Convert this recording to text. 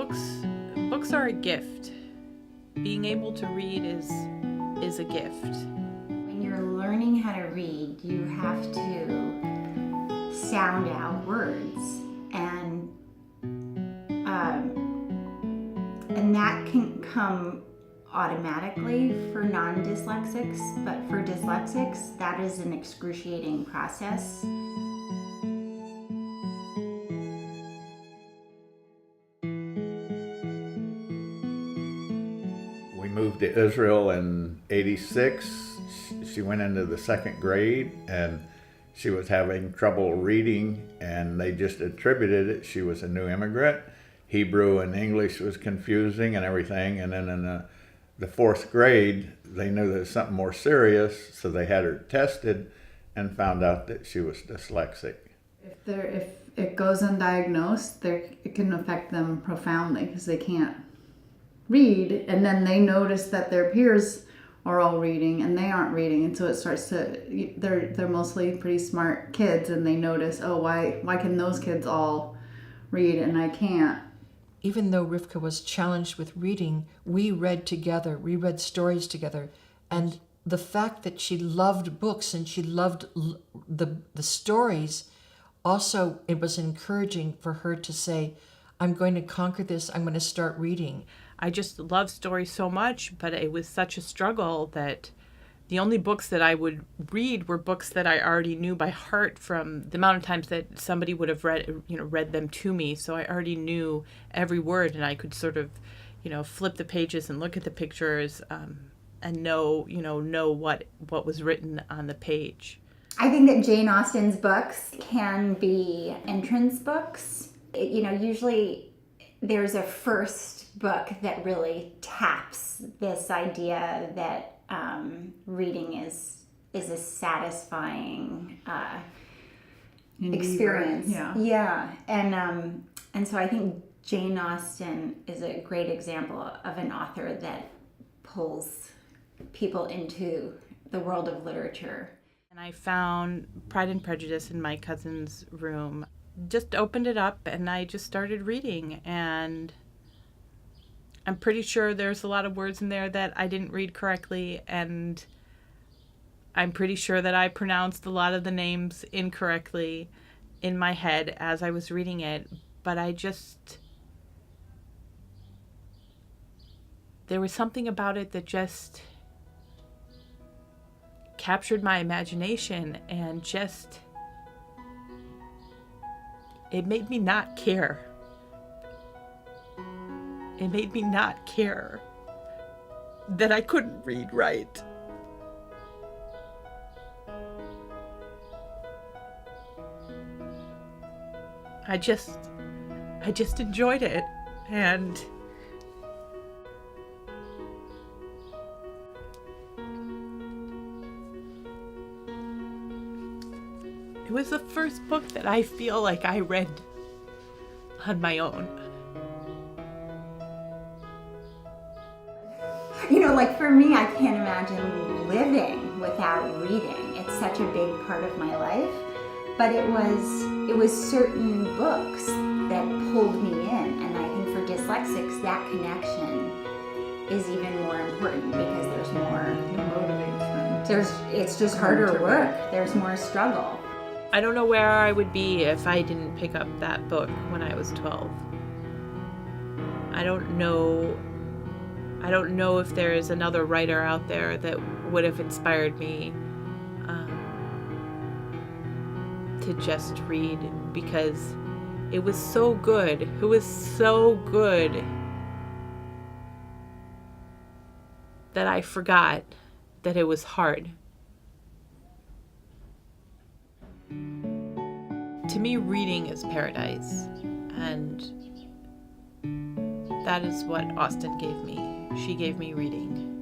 books are a gift. Being able to read is a gift. When you're learning how to read, you have to sound out words, and that can come automatically for non-dyslexics, but for dyslexics, that is an excruciating process. We moved to Israel in '86. She went into the second grade and she was having trouble reading, and they just attributed it. She was a new immigrant. Hebrew and English was confusing and everything. And then in the fourth grade, they knew there was something more serious, so they had her tested and found out that she was dyslexic. If it goes undiagnosed, it can affect them profoundly because they can't read, and then they notice that their peers are all reading and they aren't reading, and so it starts to, they're mostly pretty smart kids, and they notice, oh, why can those kids all read and I can't? Even though Rivkah was challenged with reading, we read together, we read stories together, and the fact that she loved books and she loved the stories, also it was encouraging for her to say, I'm going to conquer this, I'm going to start reading. I just love stories so much, but it was such a struggle that the only books that I would read were books that I already knew by heart from the amount of times that somebody would have read them to me. So I already knew every word, and I could sort of, flip the pages and look at the pictures and know what was written on the page. I think that Jane Austen's books can be entrance books. Usually there's a first book that really taps this idea that reading is a satisfying experience. Yeah. And so I think Jane Austen is a great example of an author that pulls people into the world of literature. And I found Pride and Prejudice in my cousin's room. Just opened it up and I just started reading, and I'm pretty sure there's a lot of words in there that I didn't read correctly, and I'm pretty sure that I pronounced a lot of the names incorrectly in my head as I was reading it, but there was something about it that just captured my imagination, and it made me not care. It made me not care that I couldn't read right. I just enjoyed it, and it was the first book that I feel like I read on my own. Like for me, I can't imagine living without reading. It's such a big part of my life. But it was certain books that pulled me in, and I think for dyslexics, that connection is even more important because there's more. It motivates them. It's just harder work. There's more struggle. I don't know where I would be if I didn't pick up that book when I was 12. I don't know if there is another writer out there that would have inspired me to just read, because it was so good. It was so good that I forgot that it was hard. To me, reading is paradise, and that is what Austen gave me. She gave me reading.